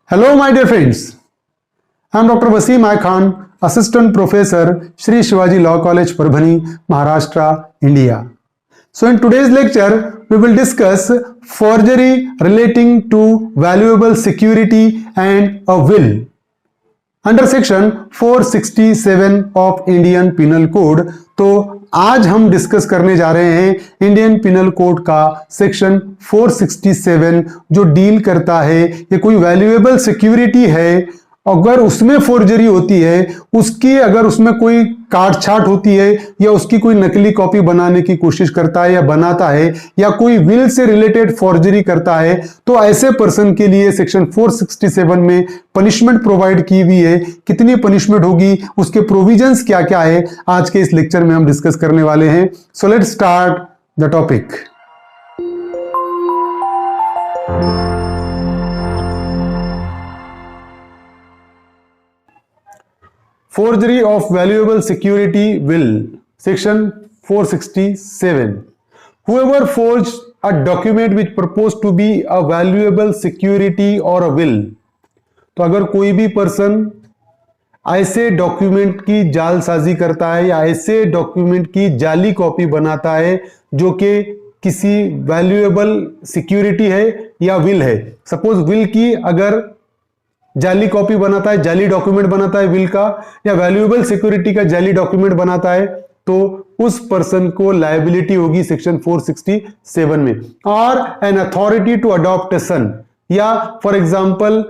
Hello, my dear friends. I am Dr. Wasim I Khan, Assistant Professor, Shri Shivaji Law College, Parbhani, Maharashtra, India. So, in today's lecture, we will discuss forgery relating to valuable security and a will under section 467 of Indian penal code. तो आज हम discuss करने जा रहे हैं Indian penal code का section 467 जो deal करता है कि कोई वैल्यूएबल सिक्योरिटी है, अगर उसमें फोर्जरी होती है, उसकी अगर उसमें कोई काट छाट होती है या उसकी कोई नकली कॉपी बनाने की कोशिश करता है या बनाता है या कोई विल से रिलेटेड फोर्जरी करता है, तो ऐसे पर्सन के लिए सेक्शन 467 में पनिशमेंट प्रोवाइड की हुई है। कितनी पनिशमेंट होगी, उसके प्रोविजंस क्या क्या है, आज के इस लेक्चर में हम डिस्कस करने वाले हैं। So let's start the topic. Forgery of valuable security will, section 467. Whoever forged a document which proposed to be a valuable security or a will, तो अगर कोई भी पर्सन ऐसे डॉक्यूमेंट की जालसाजी करता है या ऐसे डॉक्यूमेंट की जाली कॉपी बनाता है जो कि किसी वैल्यूएबल सिक्योरिटी है या विल है, सपोज विल की अगर जाली कॉपी बनाता है, जाली डॉक्यूमेंट बनाता है विल का, या वैल्यूएबल सिक्योरिटी का जाली डॉक्यूमेंट बनाता है, तो उस पर्सन को लायबिलिटी होगी सेक्शन 467 में। और an authority to adopt a सन, या फॉर एग्जांपल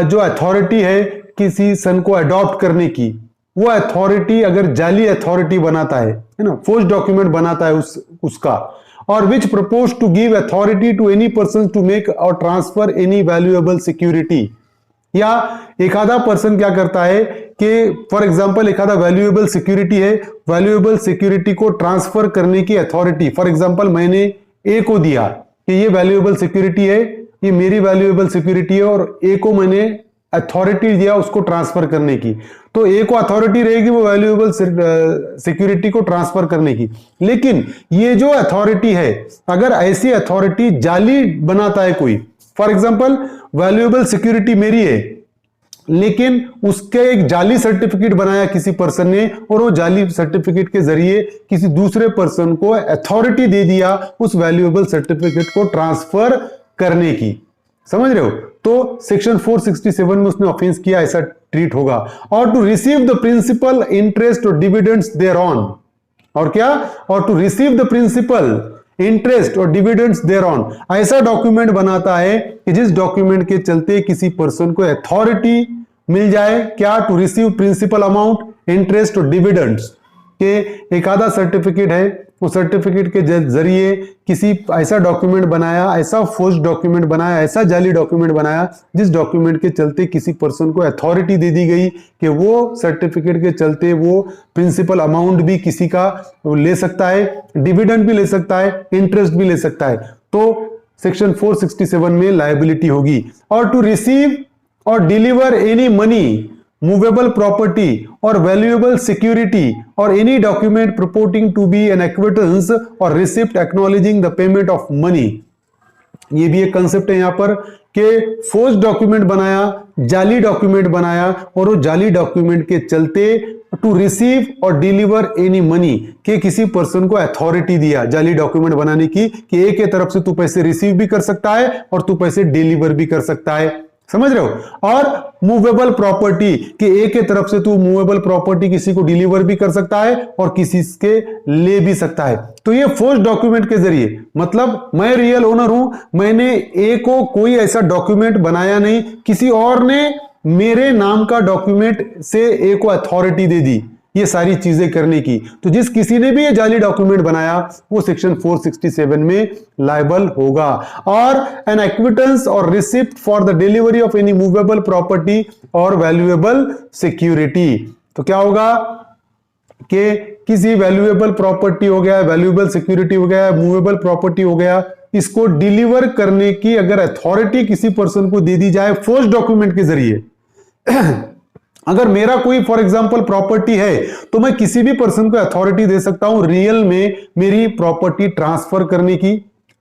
जो अथॉरिटी है किसी सन को अडॉप्ट करने की, वो अथॉरिटी अगर जाली अथॉरिटी बनाता है ना, फोर्ज डॉक्यूमेंट बनाता है उसका, और which propose to give authority to any person to make or transfer any valuable security, या एक आधा पर्सन क्या करता है कि फॉर एग्जांपल एक आधा वैल्यूएबल सिक्योरिटी है, वैल्यूएबल सिक्योरिटी को ट्रांसफर करने की अथॉरिटी फॉर एग्जांपल मैंने ए को दिया कि ये वैल्यूएबल सिक्योरिटी है, ये मेरी वैल्यूएबल सिक्योरिटी है, और ए को मैंने अथॉरिटी दिया उसको ट्रांसफर करने की, तो ए को अथॉरिटी रहेगी वो वैल्यूएबल सिक्योरिटी को ट्रांसफर करने की। लेकिन ये जो अथॉरिटी है, अगर ऐसी अथॉरिटी जाली बनाता है कोई, फॉर एग्जांपल वैल्यूएबल सिक्योरिटी मेरी है लेकिन उसके एक जाली सर्टिफिकेट बनाया किसी पर्सन ने, और वो जाली सर्टिफिकेट के जरिए किसी दूसरे पर्सन को अथॉरिटी दे दिया उस वैल्यूएबल सर्टिफिकेट को ट्रांसफर करने की, समझ रहे हो, तो सेक्शन 467 में उसने ऑफेंस किया, ऐसा ट्रीट होगा। और to receive the principal interest और डिविडेंड्स देयर ऑन, और क्या, और to receive the principal interest और डिविडेंड्स देयर ऑन, ऐसा डॉक्यूमेंट बनाता है कि जिस डॉक्यूमेंट के चलते किसी पर्सन को अथॉरिटी मिल जाए, क्या, to receive principal amount, interest और डिविडेंड्स के एक आधा सर्टिफिकेट है, उस सर्टिफिकेट के जरिए किसी ऐसा डॉक्यूमेंट बनाया, ऐसा फोर्ज डॉक्यूमेंट बनाया, ऐसा जाली डॉक्यूमेंट बनाया जिस डॉक्यूमेंट के चलते किसी पर्सन को अथॉरिटी दे दी गई कि वो सर्टिफिकेट के चलते वो प्रिंसिपल अमाउंट भी किसी का ले सकता है, डिविडेंड भी ले सकता है, इंटरेस्ट भी ले सकता है, तो सेक्शन 467 में लायबिलिटी होगी। Or to receive or deliver any money, movable property or valuable security or any document purporting to be an acquittance or receipt acknowledging the payment of money. ये भी एक कंसेप्ट है यहां पर कि फोर्ज डॉक्यूमेंट बनाया, जाली डॉक्यूमेंट बनाया, और वो जाली डॉक्यूमेंट के चलते to receive or deliver any money के किसी पर्सन को अथॉरिटी दिया जाली डॉक्यूमेंट बनाने की कि एक के तरफ से तू पैसे रिसीव भी कर सकता है और तू पैसे डिलीवर भी कर सकता है, समझ रहे हो। और मूवेबल प्रॉपर्टी कि एक के तरफ से तू मूवेबल प्रॉपर्टी किसी को डिलीवर भी कर सकता है और किसी के ले भी सकता है। तो ये फोर्ज डॉक्यूमेंट के जरिए, मतलब मैं रियल ओनर हूं, मैंने ए को कोई ऐसा डॉक्यूमेंट बनाया नहीं, किसी और ने मेरे नाम का डॉक्यूमेंट से ए को अथॉरिटी दे दी ये सारी चीजें करने की, तो जिस किसी ने भी ये जाली डॉक्यूमेंट बनाया वो सेक्शन 467 में लायबल होगा। और N acquittance or receipt for the delivery of any movable property or valuable security, तो क्या होगा कि किसी वैल्यूएबल प्रॉपर्टी हो गया, वैल्यूएबल सिक्योरिटी हो गया, मूवेबल प्रॉपर्टी हो गया, इसको डिलीवर करने की अगर अथॉरिटी किसी पर्सन को दे दी जाए फोर्ज डॉक्यूमेंट के जरिए अगर मेरा कोई फॉर एग्जांपल प्रॉपर्टी है तो मैं किसी भी पर्सन को अथॉरिटी दे सकता हूं रियल में मेरी प्रॉपर्टी ट्रांसफर करने की,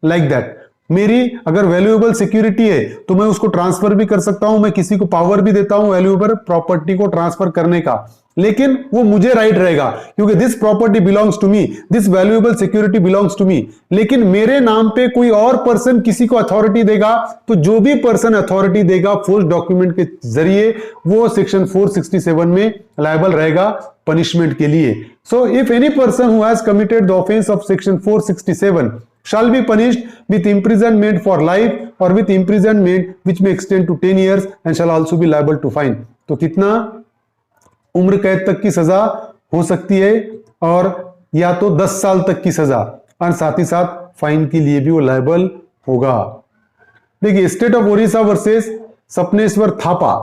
लाइक दैट। मेरी अगर वैल्यूएबल सिक्योरिटी है तो मैं उसको ट्रांसफर भी कर सकता हूं, मैं किसी को पावर भी देता हूं वैल्यूएबल प्रॉपर्टी को ट्रांसफर करने का, लेकिन वो मुझे राइट रहेगा क्योंकि this property belongs to me, this valuable security belongs to me. लेकिन मेरे नाम पे कोई और पर्सन किसी को अथॉरिटी देगा तो जो भी पर्सन अथॉरिटी देगा फोर्स डॉक्यूमेंट के जरिए वो सेक्शन 467 में लायबल रहेगा पनिशमेंट के लिए। So if any person who has committed the offence of section 467 shall be punished with imprisonment for life or with imprisonment which may extend to 10 years and shall also be liable to fine। तो कितना उम्र कैद तक की सजा हो सकती है और या तो 10 साल तक की सजा और साथ ही साथ फाइन के लिए भी वो लायबल होगा। देखिए state of Odisha versus Sapneshwar Thapa.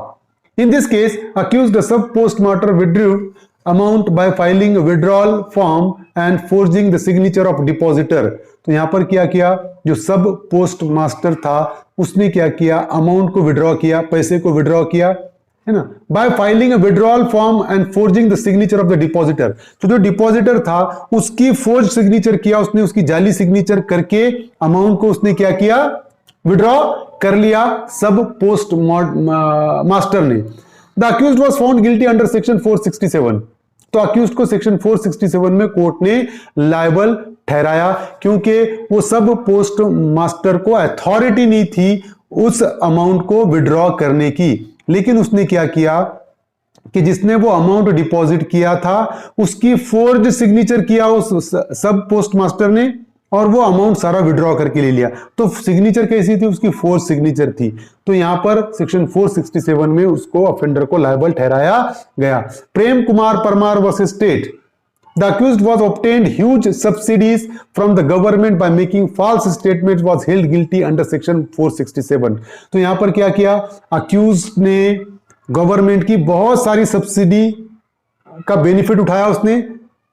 In this case accused sub postmaster withdrew amount by filing withdrawal form and forging the signature of depositor. तो यहां पर क्या किया, जो सब पोस्ट मास्टर था उसने क्या किया, अमाउंट को विड्रॉ किया, पैसे को विड्रॉ किया, है ना, bye filing a withdrawal form and forging the signature of the depositor. तो जो डिपॉजिटर था उसकी फोर्ज सिग्नेचर किया, उसने उसकी जाली सिग्नेचर करके अमाउंट को उसने क्या किया, विड्रॉ कर लिया सब पोस्ट मास्टर ने। The accused was found guilty under section 467। तो अक्यूज्ड को सेक्शन 467 में कोर्ट ने लायबल ठहराया क्योंकि वो सब पोस्ट मास्टर को अथॉरिटी नहीं थी उस अमाउंट को विड्रॉ करने की, लेकिन उसने क्या किया कि जिसने वो अमाउंट डिपॉजिट किया था उसकी फोर्ज सिग्नेचर किया उस सब पोस्ट मास्टर ने और वो अमाउंट सारा विड्रॉ करके ले लिया। तो सिग्नेचर कैसी थी, उसकी फोर्ज सिग्नेचर थी। तो यहां पर सेक्शन 467 में उसको ऑफेंडर को लायबल ठहराया गया। Prem Kumar Parmar versus state. The accused was obtained huge subsidies from the government by making false statements, was held guilty under section 467। तो यहां पर क्या किया, accused ने गवर्नमेंट की बहुत सारी सब्सिडी का बेनिफिट उठाया उसने,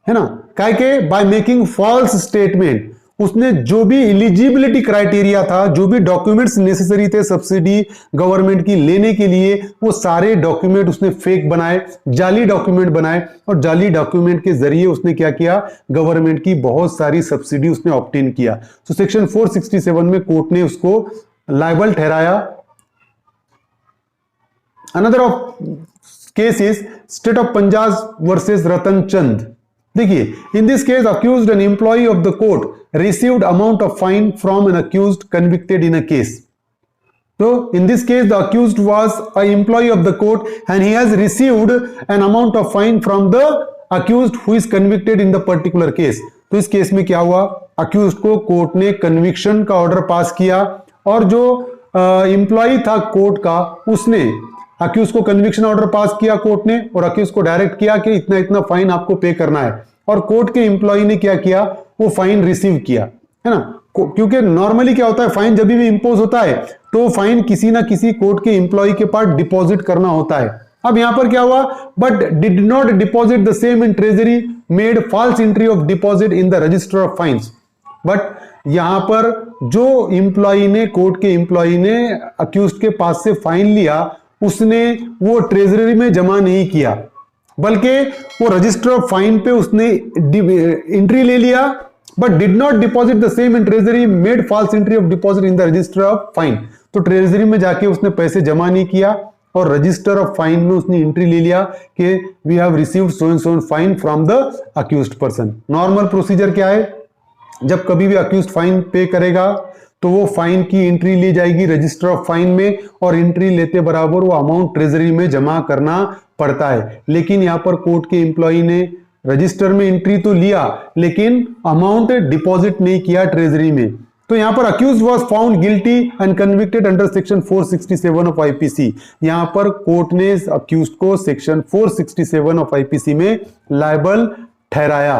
है ना, क्या के बाय मेकिंग फॉल्स स्टेटमेंट। उसने जो भी एलिजिबिलिटी क्राइटेरिया था, जो भी डॉक्यूमेंट्स नेसेसरी थे सब्सिडी गवर्नमेंट की लेने के लिए, वो सारे डॉक्यूमेंट उसने फेक बनाए, जाली डॉक्यूमेंट बनाए और जाली डॉक्यूमेंट के जरिए उसने क्या किया, गवर्नमेंट की बहुत सारी सब्सिडी उसने ऑब्टेन किया। तो सेक्शन 467 में कोर्ट ने उसको लायबल ठहराया। Another of case is state of Punjab versus Ratan Chand. देखिए in this case accused an employee of the court received amount of fine from an accused convicted in a case। So in this case the accused was an employee of the court and he has received an amount of fine from the accused who is convicted in the particular case। तो इस case में क्या हुआ, accused को court ने conviction का order pass किया और जो एम्प्लॉई था कोर्ट का उसने accused को कन्विक्शन ऑर्डर पास किया कोर्ट ने और accused को डायरेक्ट किया कि इतना इतना फाइन आपको पे करना है और कोर्ट के एम्प्लॉई ने क्या किया, वो फाइन रिसीव किया, है ना। क्योंकि नॉर्मली क्या होता है, फाइन जब भी इंपोज होता है तो फाइन किसी ना किसी कोर्ट के एम्प्लॉय के पास डिपॉजिट करना होता है। अब यहां पर क्या हुआ, but did not deposit the same in treasury, made false entry of deposit in the register of fines. But यहां पर जो एम्प्लॉय ने, कोर्ट के एम्प्लॉय ने अक्यूज्ड के पास से फाइन लिया, उसने वो ट्रेजरी में जमा नहीं किया बल्कि वो रजिस्टर ऑफ फाइन पे उसने एंट्री ले लिया, but did not deposit the same in treasury, made false entry of deposit in the register of fine. तो ट्रेजरी में जाके उसने पैसे जमा नहीं किया और रजिस्टर ऑफ फाइन में उसने एंट्री ले लिया कि we have received so and so fine from the accused person. Normal procedure क्या है, जब कभी भी अक्यूज्ड फाइन पे करेगा तो वो फाइन की एंट्री ली जाएगी रजिस्टर ऑफ फाइन में और एंट्री लेते बराबर वो अमाउंट ट्रेजरी में जमा करना पड़ता है। लेकिन यहां पर कोर्ट के एम्प्लॉय ने रजिस्टर में एंट्री तो लिया लेकिन अमाउंट डिपॉजिट नहीं किया ट्रेजरी में। तो यहां पर accused was found guilty and convicted under section 467 of IPC. यहां पर कोर्ट ने अक्यूज्ड को सेक्शन 467 ऑफ आईपीसी में लायबल ठहराया।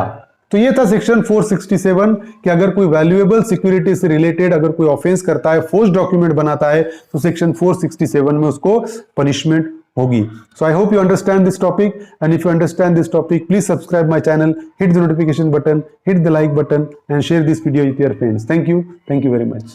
तो ये था सेक्शन 467 कि अगर कोई वैल्यूएबल सिक्योरिटी से रिलेटेड अगर कोई ऑफेंस करता है, फोर्स डॉक्यूमेंट बनाता है, तो सेक्शन 467 में उसको पनिशमेंट होगी। So I hope you understand this topic, and if you understand this topic, please subscribe my channel, hit the notification button, hit the like button, and share this video with your friends. Thank you very much.